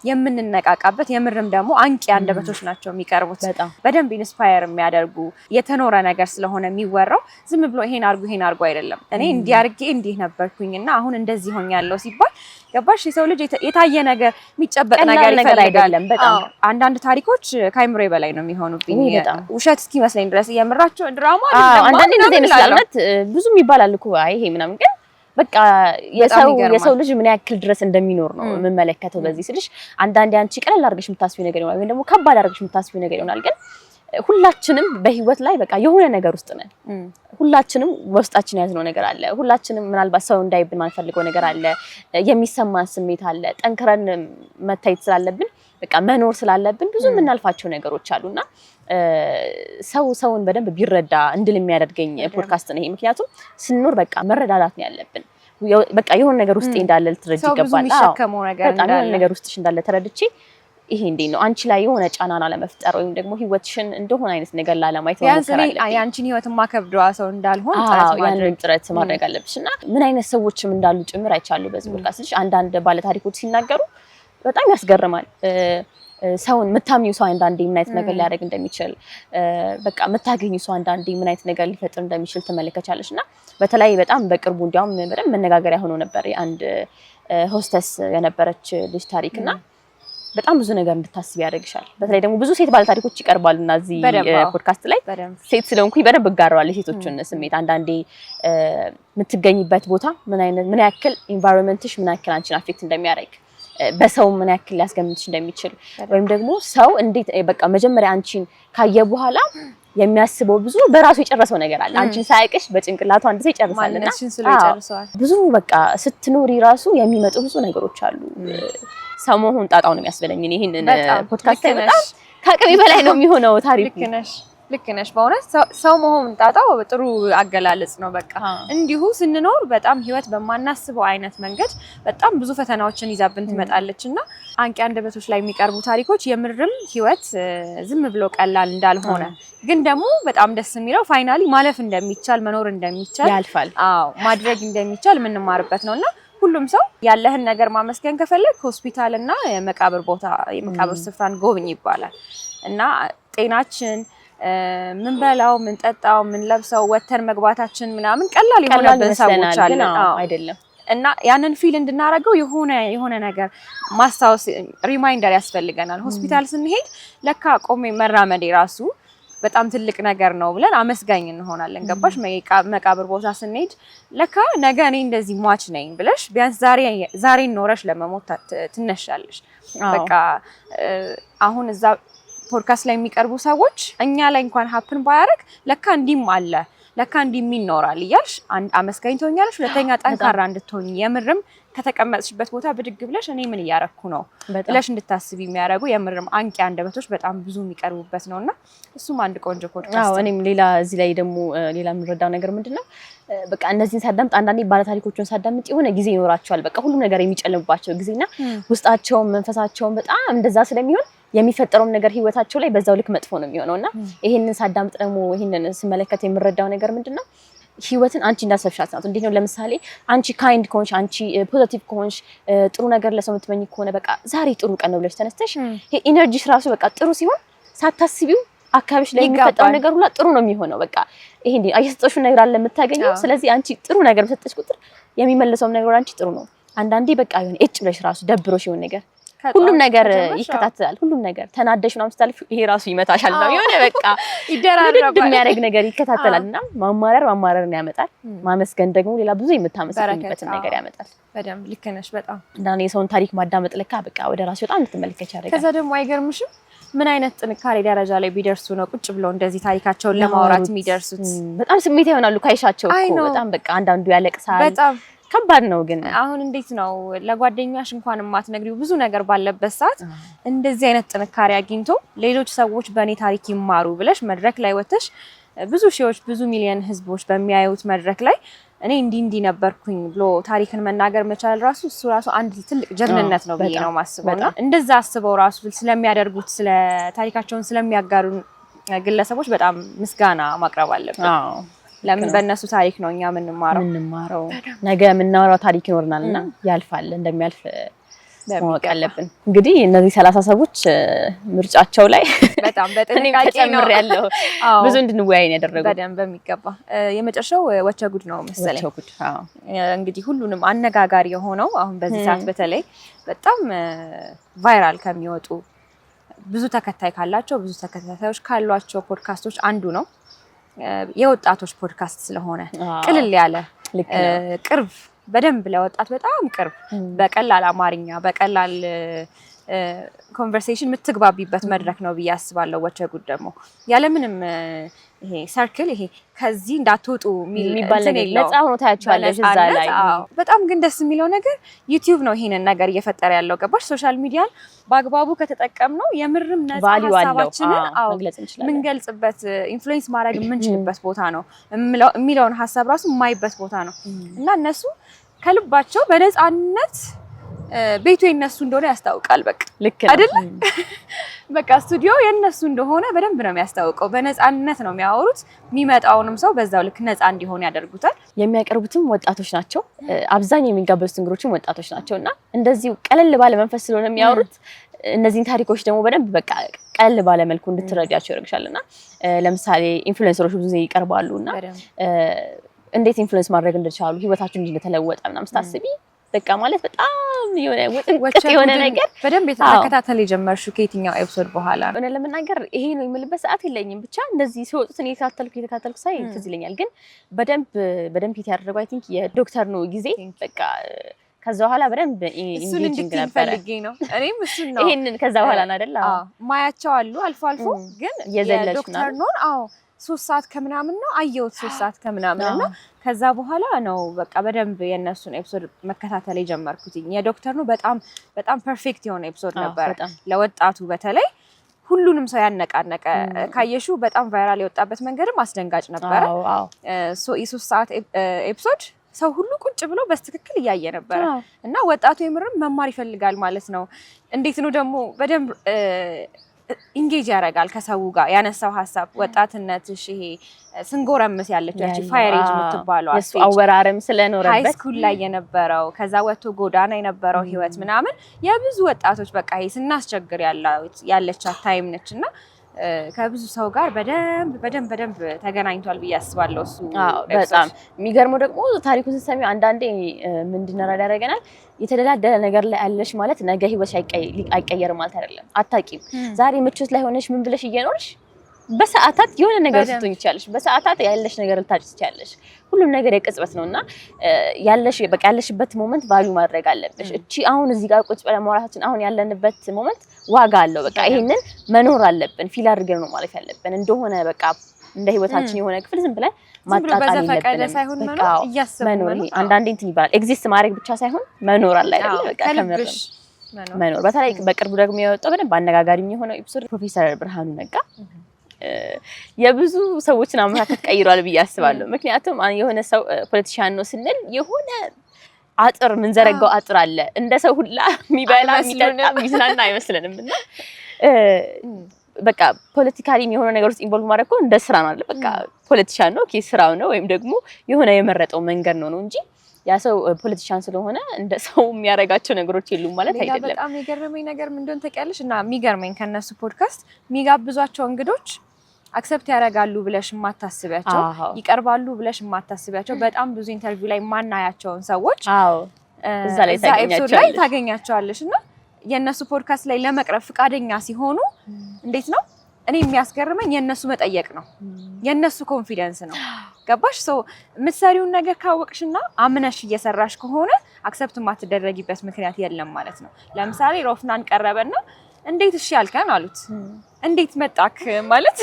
የምንነቃቃበት የምርም ደግሞ አንቂ አንደበቶች ናቸው የሚቀርቡት በደንብ ኢንስፓየር የሚያደርጉ የተኖረ ነገር ስለሆነ የሚወራው ዝም ብሎ ይሄን አርጉ አይደለም እኔ እንዲያርጌ እንዲህ ነበርኩኝና አሁን እንደዚህ ሆኛለሁ ሲባል ገባሽ የሰው ልጅ የታየ ነገር የሚጨበጥ ነገር ይፈልጋል በጣም አንዳንድ ታሪኮች ከአይምሮዬ በላይ ነው የሚሆኑብኝ ውሸት እስኪመስለኝ ድረስ የምራቸው ድራማ አይደለም አንዳንዴ እንደዚህ ይመስላል ብዙ ይባላል እኮ አይ ይሄ ምናምን ግን በቃ የሰው ልጅ ምን ያክል ድረስ እንደሚኖር ነው የምመለከተው በዚህ ስልሽ አንዳንዴ አንቺ ቀለል አድርገሽ የምታስቢው ነገር ይሆናል ወይ ደግሞ ከባድ አድርገሽ የምታስቢው ነገር ይሆናል ግን ሁላችንም በህይወት ላይ በቃ የሆነ ነገር ውስጥ ነን ሁላችንም ውስጣችን ያዝነው ነገር አለ ሁላችንም ምናልባት ሰው እንዳይብን ማንፈልገው ነገር አለ የሚሰማን ስሜት አለ ጠንክረን መታየት ስላለብን በቃ መኖር ስላለብን ብዙ የምናልፋቸው ነገሮች አሉና ሰውን በደንብ ቢረዳ እንድል የሚያደርገኝ ፖድካስት ነው ይሄ ምክንያቱም ስንኖር በቃ መረዳዳት ነው ያለብን በቃ የሆነ ነገር ውስጥ እንዳለ ልትረጂ ይገባል በጣም የሆነ ነገር ውስጥሽ እንዳለ ተረድቼ ይሄ እንዴት ነው አንቺ ላይ የሆነ ጫናና ለመፍጠር ወይም ደግሞ ህይወትሽን እንደሆነ አይነት ነገር ላለማየት ያንቺ ያንቺን ህይወት ማከብደዋ ሰው እንዳልሆን ጥረት ማድረግ አለብሽና ምን አይነት ሰዎችም እንዳሉ ጭምር አይቻሉ በዚህ ፖድካስት አንዳንድ ባለ ታሪኮች ሲናገሩ በጣም ያስገርማል ሰውን መታሚው ሰው አንዳንዴ ምን አይነት ነገር ሊያደርግ እንደሚችል በቃ መታገኙ ሰው አንዳንዴ ምን አይነት ነገር ሊፈጥር እንደሚችል ተመለከቻለሽና በተለይ በጣም በቅርቡ እንዲያውም በደንብ መነጋገሪያ ሆኖ ነበር አንድ ሆስተስ የነበረች ልጅ ታሪክና በጣም ብዙ ነገር እንድታስብ ያደርግሻል። በተለይ ደግሞ ብዙ ሴት ባለ ታሪኮች ይቀርባሉና እዚህ ፖድካስት ላይ ሴት ስለሆንኩኝ በደንብ እጋራዋለሁ የሴቶችን ስሜት። አንዳንዴ የምትገኝበት ቦታ ምን ያክል ኢንቫይሮንመንትሽ ምን ያክል አንቺን አፌክት እንደሚያደርግ በሰው ምን ያክል ሊያስገምትሽ እንደሚችል ወይም ደግሞ ሰው እንዴት በቃ መጀመሪያ አንቺን ካየ በኋላ የሚያስበው ብዙ በራሱ የጨረሰው ነገር አለ። አንቺን ሳያቅሽ በጭንቅላቱ አንድ ሰው ይጨርሳልና ብዙ በቃ ስትኖሪ ራሱ የሚመጡ ብዙ ነገሮች አሉ። ሰው መሆን ጣጣው ነው የሚያስበለኝ። ይሄንን ፖድካስት በጣም ከአቅሜ በላይ ነው የሚሆነው ታሪኩ። ልክ ነሽ በእውነት ሰው መሆን ጣጣው ጥሩ አገላለጽ ነው። በቃ እንዲሁ ስንኖር በጣም ህይወት በማናስበው አይነት መንገድ በጣም ብዙ ፈተናዎችን ይዛብን ትመጣለችና አንቂ አንደበቶች ላይ የሚቀርቡ ታሪኮች የምርም ህይወት ዝም ብሎ ቀላል እንዳልሆነ ግን ደግሞ በጣም ደስ የሚለው ፋይናሊ ማለፍ እንደሚቻል መኖር እንደሚቻል ያልፋል። አዎ ማድረግ እንደሚቻል የምንማርበት ነውና ሁሉም ሰው ያለህን ነገር ማመስገን ከፈለግ ሆስፒታልና የመቃብር ቦታ የመቃብር ስፍራን ጎብኝ ይባላል እና ጤናችን ምን በላው ምን ጠጣው ምን ለብሰው ወተን መግባታችን ምናምን ቀላል የሆነብን ሰዎች አለን አይደለም እና ያንን ፊል እንድናረገው የሆነ ነገር ማስታወስ ሪማይንደር ያስፈልገናል። ሆስፒታል ስንሄድ ለካ ቆሜ መራመዴ ራሱ በጣም ትልቅ ነገር ነው ብለን አመስጋኝ እንሆናለን። ገባሽ? መቃብር ቦታ ስንሄድ ለካ ነገ እኔ እንደዚህ ሟች ነኝ ብለሽ ቢያንስ ዛሬን ኖረሽ ለመሞት ትነሻለሽ። በቃ አሁን እዛ ፖድካስት ላይ የሚቀርቡ ሰዎች እኛ ላይ እንኳን ሀፕን ባያረግ ለካ እንዲም አለ ለካ እንዲም ይኖራል እያልሽ አመስጋኝ ትሆኛለሽ። ሁለተኛ ጠንካራ እንድትሆኝ የምርም ከተቀመጥሽበት ቦታ ብድግ ብለሽ እኔ ምን እያረኩ ነው ብለሽ እንድታስቢ የሚያደርጉ የምርም አንቂ አንደበቶች በጣም ብዙ የሚቀርቡበት ነውና እሱም አንድ ቆንጆ ፖድካስት ነው። እኔም ሌላ እዚህ ላይ ደግሞ ሌላ የምንረዳው ነገር ምንድነው በቃ እነዚህን ሳዳምጥ አንዳንዴ ባለ ታሪኮችን ሳዳምጥ የሆነ ጊዜ ይኖራቸዋል በቃ ሁሉም ነገር የሚጨልምባቸው ጊዜና ውስጣቸውን መንፈሳቸውን በጣም እንደዛ ስለሚሆን የሚፈጠረው ነገር ህይወታቸው ላይ በዛው ልክ መጥፎ ነው የሚሆነውና ይሄንን ሳዳምጥ ደግሞ ይሄንን ስመለከት የምረዳው ነገር ምንድነው ህይወትን አንቺ እንዳሰብሻት ነው። እንዴት ነው ለምሳሌ አንቺ ካይንድ ከሆንሽ አንቺ ፖዚቲቭ ከሆንሽ ጥሩ ነገር ለሰው የምትመኝ ከሆነ በቃ ዛሬ ጥሩ ቀን ነው ብለሽ ተነስተሽ ይሄ ኢነርጂሽ ራሱ በቃ ጥሩ ሲሆን ሳታስቢው አካባቢሽ ላይ የሚፈጠረው ነገር ሁሉ ጥሩ ነው የሚሆነው። በቃ ይሄ እንዴ አየሰጠሽው ነገር አለ የምታገኘው። ስለዚህ አንቺ ጥሩ ነገር በሰጠሽ ቁጥር የሚመለሰው ነገር አንቺ ጥሩ ነው። አንዳንዴ በቃ ይሁን እጭ ብለሽ ራሱ ደብሮሽ ይሁን ነገር ሁሉም ነገር ይከታተላል። ሁሉም ነገር ተናደሽ ነው አምስታልፍ ይሄ ራሱ ይመታሻል ነው የሆነ በቃ ይደራረባል የሚያደርግ ነገር ይከታተላልና ማማረርን ያመጣል። ማመስገን ደግሞ ሌላ ብዙ የምታመስግንበትን ነገር ያመጣል። በደንብ ልክ ነሽ። በጣም እንዳኔ የሰውን ታሪክ ማዳመጥ ለካ በቃ ወደ ራስሽ በጣም እንድትመለከች ያደርጋል። ከዛ ደግሞ አይገርምሽም ምን አይነት ጥንካሬ ደረጃ ላይ ቢደርሱ ነው ቁጭ ብለው እንደዚህ ታሪካቸውን ለማውራት የሚደርሱት? በጣም ስሜት ይሆናሉ ካይሻቸው እኮ በጣም በቃ አንዳንዱ ያለቅሳል። በጣም ከባድ ነው። ግን አሁን እንዴት ነው ለጓደኛሽ እንኳን የማትነግሪው ብዙ ነገር ባለበት ሰዓት እንደዚህ አይነት ጥንካሬ አግኝቶ ሌሎች ሰዎች በእኔ ታሪክ ይማሩ ብለሽ መድረክ ላይ ወጥተሽ ብዙ ሺዎች ብዙ ሚሊዮን ህዝቦች በሚያዩት መድረክ ላይ እኔ እንዲህ ነበርኩኝ ብሎ ታሪክን መናገር መቻል ራሱ እሱ ራሱ አንድ ትልቅ ጀግንነት ነው ብዬ ነው የማስበውና እንደዛ አስበው ራሱ ስለሚያደርጉት ስለ ታሪካቸውን ስለሚያጋሩ ግለሰቦች በጣም ምስጋና ማቅረብ አለብን። ለምን በእነሱ ታሪክ ነው እኛ የምንማረው። ነገ የምናወራው ታሪክ ይኖርናልና ያልፋል እንደሚያልፍ ማወቅ አለብን። እንግዲህ እነዚህ 30 ሰዎች ምርጫቸው ላይ በጣም በጥንቃቄ ነው ያለው ብዙ እንድንወያይ ነው ያደረገው። በደንብ በሚገባ የመጨረሻው ወቸ ጉድ ነው መሰለኝ። ወቸ ጉድ እንግዲህ ሁሉንም አነጋጋሪ የሆነው አሁን በዚህ ሰዓት በተለይ በጣም ቫይራል ከሚወጡ ብዙ ተከታይ ካላቸው ብዙ ተከታታዮች ካሏቸው ፖድካስቶች አንዱ ነው። የወጣቶች ፖድካስት ስለሆነ ቅልል ያለ ቅርብ በደንብ ለወጣት በጣም ቅርብ በቀላል አማርኛ በቀላል ኮንቨርሴሽን የምትግባቢበት መድረክ ነው ብዬ አስባለሁ። ወቸ ጉድ ደግሞ ያለምንም ይሄ ሰርክል ይሄ ከዚህ እንዳትወጡ የሚባል ነገር ነፃ ሆኖ ታያቸዋለሽ እዛ ላይ። በጣም ግን ደስ የሚለው ነገር ዩቲዩብ ነው ይሄንን ነገር እየፈጠረ ያለው። ገባሽ? ሶሻል ሚዲያን በአግባቡ ከተጠቀምነው የምርም ነፃ ሀሳባችንን መግለጽ እንችላለን። ምንገልጽበት ኢንፍሉዌንስ ማድረግ የምንችልበት ቦታ ነው የሚለውን ሀሳብ ራሱ የማይበት ቦታ ነው እና እነሱ ከልባቸው በነፃነት ቤቱ የነሱ እንደሆነ ያስታውቃል። በቃ ልክ አይደል? በቃ ስቱዲዮ የነሱ እንደሆነ በደንብ ነው የሚያስታውቀው። በነፃነት ነው የሚያወሩት። የሚመጣውንም ሰው በዛው ልክ ነፃ እንዲሆን ያደርጉታል። የሚያቀርቡትም ወጣቶች ናቸው። አብዛኛው የሚጋበዙት እንግዶችም ወጣቶች ናቸውና እንደዚህ ቀለል ባለ መንፈስ ስለሆነ የሚያወሩት እነዚህን ታሪኮች ደግሞ በደንብ በቃ ቀለል ባለ መልኩ እንድትረዳቸው ያደርግሻልና ለምሳሌ ኢንፍሉዌንሰሮች ብዙ ጊዜ ይቀርባሉና እንዴት ኢንፍሉዌንስ ማድረግ እንደቻሉ ህይወታቸው እንዴት እንደተለወጠ ምናምን ስታስቢ በቃ ማለት በጣም የሆነ ወጥንቀጥ የሆነ ነገር በደንብ የተከታተለ የጀመርሽው ከየትኛው ኤፒሶድ በኋላ ነው? እኔ ለምናገር ይሄ ነው የምልበት ሰዓት የለኝም። ብቻ እንደዚህ ሲወጡት እኔ የተከታተልኩ ሳይ ትዝ ይለኛል። ግን በደንብ ሂት ያደረገው አይ ቲንክ የዶክተር ነው ጊዜ በቃ ከዛ በኋላ በደንብ ኢንጌጂንግ ነበር ነው። እኔም እሱን ነው ይሄንን ከዛ በኋላ ነው አይደል? ማያቸው አሉ አልፎ ግን የዶክተር ነው 3 ሰዓት ከምናምን ነው አየሁት 3 ሰዓት ከምናምን እና ከዛ በኋላ ነው በቃ በደንብ የነሱን ኤፒሶድ መከታተል የጀመርኩት። የዶክተር ነው በጣም ፐርፌክት የሆነ ኤፒሶድ ነበር ለወጣቱ በተለይ ሁሉንም ሰው ያነቃነቀ ካየሹ በጣም ቫይራል የወጣበት መንገድም አስደንጋጭ ነበር። የ3 ሰዓት ኤፒሶድ ሰው ሁሉ ቁጭ ብሎ በስትክክል እያየ ነበር እና ወጣቱ የምርም መማር ይፈልጋል ማለት ነው። እንዴት ነው ደግሞ በደንብ ኢንጌጅ ያደርጋል ከሰው ጋር ያነሳው ሐሳብ ወጣትነትሽ ይሄ ስንጎረምስ ያለቻች ፋይሬጅ የምትባለው እሱ አወራረም ስለኖረበት ሃይ ስኩል ላይ የነበረው ከዛ ወጥቶ ጎዳና የነበረው ህይወት ምናምን የብዙ ወጣቶች በቃ ይሄ ስናስቸግር ያለቻት ታይም ነችና ከብዙ ሰው ጋር በደንብ ተገናኝቷል ብዬ አስባለሁ። እሱ በጣም የሚገርመው ደግሞ ታሪኩን ስትሰሚው አንዳንዴ ምንድነው ያደረገናል የተደላደለ ነገር ላይ አለሽ ማለት ነገ ህይወትሽ አይቀየርም ማለት አይደለም። አታቂም ዛሬ ምቾት ላይ ሆነሽ ምን ብለሽ እየኖርሽ በሰዓታት የሆነ ነገር ስትሆኝ ይቻለሽ በሰዓታት ያለሽ ነገር ልታጭ ትችያለሽ። ሁሉም ነገር የቅጽበት ነውና ያለሽበት ሞመንት ቫልዩ ማድረግ አለብሽ። እቺ አሁን እዚህ ጋር ቁጭ ብለን ማውራታችን አሁን ያለንበት ሞመንት ዋጋ አለው። በቃ ይሄንን መኖር አለብን ፊል አድርገን ነው ማለት ያለብን እንደሆነ በቃ እንደ ህይወታችን የሆነ ክፍል ዝም ብለን ማጣጣም የለብንም። መኖር አንዳንዴ እንትን ይባላል ኤግዚስት ማድረግ ብቻ ሳይሆን መኖር አለ አይደል? በቃ ከመረሽ መኖር በተለይ በቅርቡ ደግሞ የወጣው በደንብ አነጋጋሪ የሆነው ኤፒሶድ ፕሮፌሰር ብርሃኑ ነጋ የብዙ ሰዎችን አመለካከት ቀይሯል ብዬ አስባለሁ። ምክንያቱም የሆነ ሰው ፖለቲሻን ነው ስንል የሆነ አጥር ምን ዘረጋው አጥር አለ እንደ ሰው ሁላ የሚበላ የሚጠጣ የሚዝናና አይመስልንም እና በቃ ፖለቲካሊ የሆነ ነገር ውስጥ ኢንቮልቭ ማድረግ እኮ እንደ ስራ ነው አይደል? በቃ ፖለቲሻን ነው ኦኬ ስራው ነው ወይም ደግሞ የሆነ የመረጠው መንገድ ነው እንጂ ያ ሰው ፖለቲሻን ስለሆነ እንደ ሰው የሚያረጋቸው ነገሮች የሉም ማለት አይደለም። በጣም የገረመኝ ነገር ምን እንደሆነ ታውቂያለሽ? እና የሚገርመኝ ከነሱ ፖድካስት የሚጋብዟቸው እንግዶች አክሰፕት ያደርጋሉ ብለሽ የማታስቢያቸው ይቀርባሉ ብለሽ የማታስቢያቸው በጣም ብዙ ኢንተርቪው ላይ ማናያቸውን ሰዎች እዛ ላይ ታገኛቸዋለሽ እና የነሱ ፖድካስት ላይ ለመቅረብ ፍቃደኛ ሲሆኑ እንዴት ነው እኔ የሚያስገርመኝ የነሱ መጠየቅ ነው የነሱ ኮንፊደንስ ነው። ገባሽ? ሰው የምትሰሪውን ነገር ካወቅሽና አምነሽ እየሰራሽ ከሆነ አክሰፕት የማትደረጊበት ምክንያት የለም ማለት ነው። ለምሳሌ ሮፍናን ቀረበና እንዴት እሺ ያልከን አሉት። እንዴት መጣክ ማለት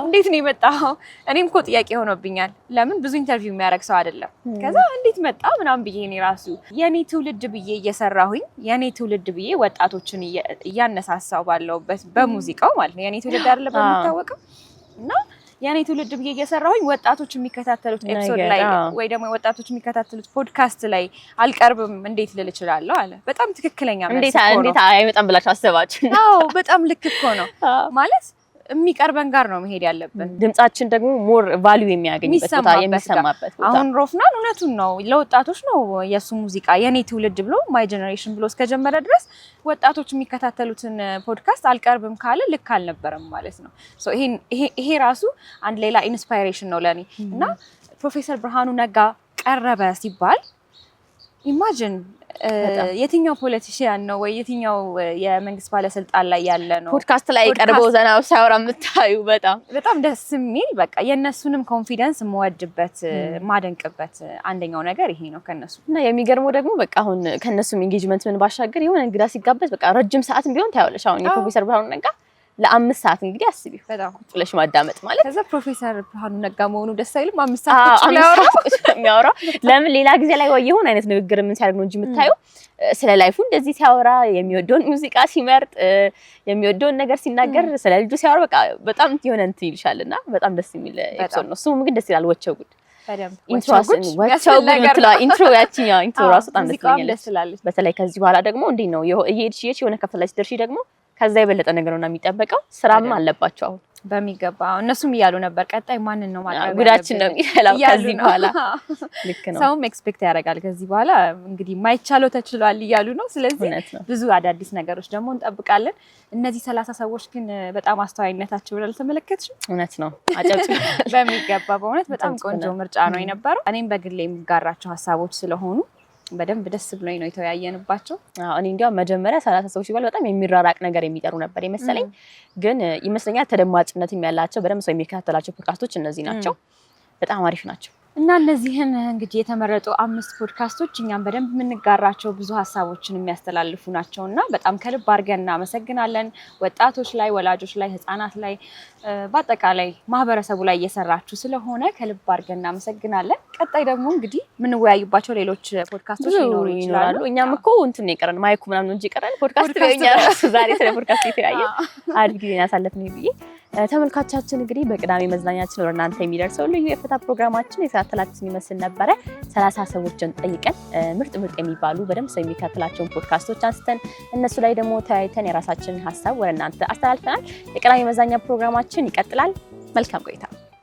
እንዴት ነው የመጣው? እኔም እኮ ጥያቄ ሆኖብኛል። ለምን ብዙ ኢንተርቪው የሚያደርግ ሰው አይደለም። ከዛ እንዴት መጣ ምናምን ብዬ እኔ ራሱ የኔ ትውልድ ብዬ እየሰራሁኝ የኔ ትውልድ ብዬ ወጣቶችን እያነሳሳው ባለውበት በሙዚቃው ማለት ነው። የኔ ትውልድ አይደለም በሚታወቀው እና የኔ ትውልድ ብዬ እየሰራሁኝ ወጣቶች የሚከታተሉት ኤፒሶድ ላይ ወይ ደግሞ ወጣቶች የሚከታተሉት ፖድካስት ላይ አልቀርብም እንዴት ልል እችላለሁ አለ። በጣም ትክክለኛ መልስ ነው። እንዴት አይመጣም ብላችሁ አሰባችሁ? አዎ በጣም ልክ እኮ ነው ማለት የሚቀርበን ጋር ነው መሄድ ያለብን። ድምጻችን ደግሞ ሞር ቫልዩ የሚያገኝበት ቦታ የሚሰማበት ቦታ። አሁን ሮፍናን እውነቱን ነው ለወጣቶች ነው የሱ ሙዚቃ የኔ ትውልድ ብሎ ማይ ጀነሬሽን ብሎ እስከጀመረ ድረስ ወጣቶች የሚከታተሉትን ፖድካስት አልቀርብም ካለ ልክ አልነበረም ማለት ነው። ሶ ይሄ ራሱ አንድ ሌላ ኢንስፓይሬሽን ነው ለኔ እና ፕሮፌሰር ብርሃኑ ነጋ ቀረበ ሲባል ኢማጂን የትኛው ፖለቲሽያን ነው ወይ የትኛው የመንግስት ባለስልጣን ላይ ያለ ነው ፖድካስት ላይ ቀርበው ዘናው ሳይወራ የምታዩ በጣም ደስ የሚል በቃ የነሱንም ኮንፊደንስ የምወድበት ማደንቅበት አንደኛው ነገር ይሄ ነው ከነሱ እና የሚገርመው ደግሞ በቃ አሁን ከነሱም ኢንጌጅመንት ምን ባሻገር የሆነ እንግዳ ሲጋበዝ በቃ ረጅም ሰዓትም ቢሆን ታያለሽ። አሁን የፕሮፌሰር ብርሃኑ ነጋ ለ5 ሰዓት እንግዲህ አስቢው በጣም ቁጭ ማዳመጥ ማለት ከዛ ፕሮፌሰር ብርሃኑ ነጋ መሆኑ ደስ አይልም? 5 ሰዓት ቁጭ የሚያወራው ለምን ሌላ ጊዜ ላይ የሆነ አይነት ንግግር ምን ሲያደርግ ነው እንጂ የምታዩ ስለ ላይፉ እንደዚህ ሲያወራ የሚወደውን ሙዚቃ ሲመርጥ የሚወደውን ነገር ሲናገር ስለ ልጁ ሲያወራ በቃ በጣም የሆነ እንትን ይልሻልና በጣም ደስ የሚል ኤፒሶድ ነው። እሱም ግን ደስ ይላል። ወቸው ጉድ ኢንትሮ ያቺኛው ኢንትሮ ራሱ በጣም ደስ ይላል። በተለይ ከዚህ በኋላ ደግሞ እንዴት ነው እየሄድሽ የሆነ ከፈላሽ ድርሽ ደግሞ ከዛ የበለጠ ነገር ነውና የሚጠበቀው ስራም አለባቸው። አሁን በሚገባ እነሱም እያሉ ነበር ቀጣይ ማንን ነው ማቅረብ ጉዳችን ነው የሚላው ከዚህ በኋላ ልክ ነው። ሰውም ኤክስፔክት ያደርጋል ከዚህ በኋላ እንግዲህ ማይቻለው ተችሏል እያሉ ነው። ስለዚህ ብዙ አዳዲስ ነገሮች ደግሞ እንጠብቃለን። እነዚህ 30 ሰዎች ግን በጣም አስተዋይነታቸው ብለል ተመለከትሽ? እውነት ነው አጨብጭ በሚገባ በእውነት በጣም ቆንጆ ምርጫ ነው የነበረው። እኔም በግሌ የሚጋራቸው ሀሳቦች ስለሆኑ በደንብ ደስ ብሎኝ ነው የተወያየንባቸው። እኔ እንዲያውም መጀመሪያ 30 ሰዎች ሲባል በጣም የሚራራቅ ነገር የሚጠሩ ነበር የመሰለኝ፣ ግን ይመስለኛል ተደማጭነት ያላቸው በደንብ ሰው የሚከታተላቸው ፖድካስቶች እነዚህ ናቸው። በጣም አሪፍ ናቸው። እና እነዚህን እንግዲህ የተመረጡ 5 ፖድካስቶች እኛም በደንብ የምንጋራቸው ብዙ ሀሳቦችን የሚያስተላልፉ ናቸውና በጣም ከልብ አድርገን እናመሰግናለን። ወጣቶች ላይ፣ ወላጆች ላይ፣ ህፃናት ላይ በአጠቃላይ ማህበረሰቡ ላይ እየሰራችሁ ስለሆነ ከልብ አድርገን እናመሰግናለን። ቀጣይ ደግሞ እንግዲህ የምንወያይባቸው ሌሎች ፖድካስቶች ሊኖሩ ይችላሉ። እኛም እኮ እንትን የቀረን ማይኩ ምናምን እንጂ ቀረን ፖድካስት ዛሬ ስለ ፖድካስት የተያየ አሪፍ ጊዜ ያሳለፍን ብዬ ተመልካቻችን እንግዲህ በቅዳሜ መዝናኛችን ወደ እናንተ የሚደርሰው ልዩ የፈታ ፕሮግራማችን የተከታተላችሁን ይመስል ነበረ። 30 ሰዎችን ጠይቀን ምርጥ የሚባሉ በደንብ ሰው የሚከታተላቸውን ፖድካስቶች አንስተን እነሱ ላይ ደግሞ ተያይተን የራሳችንን ሀሳብ ወደ እናንተ አስተላልፈናል። የቅዳሜ መዝናኛ ፕሮግራማችን ይቀጥላል። መልካም ቆይታ።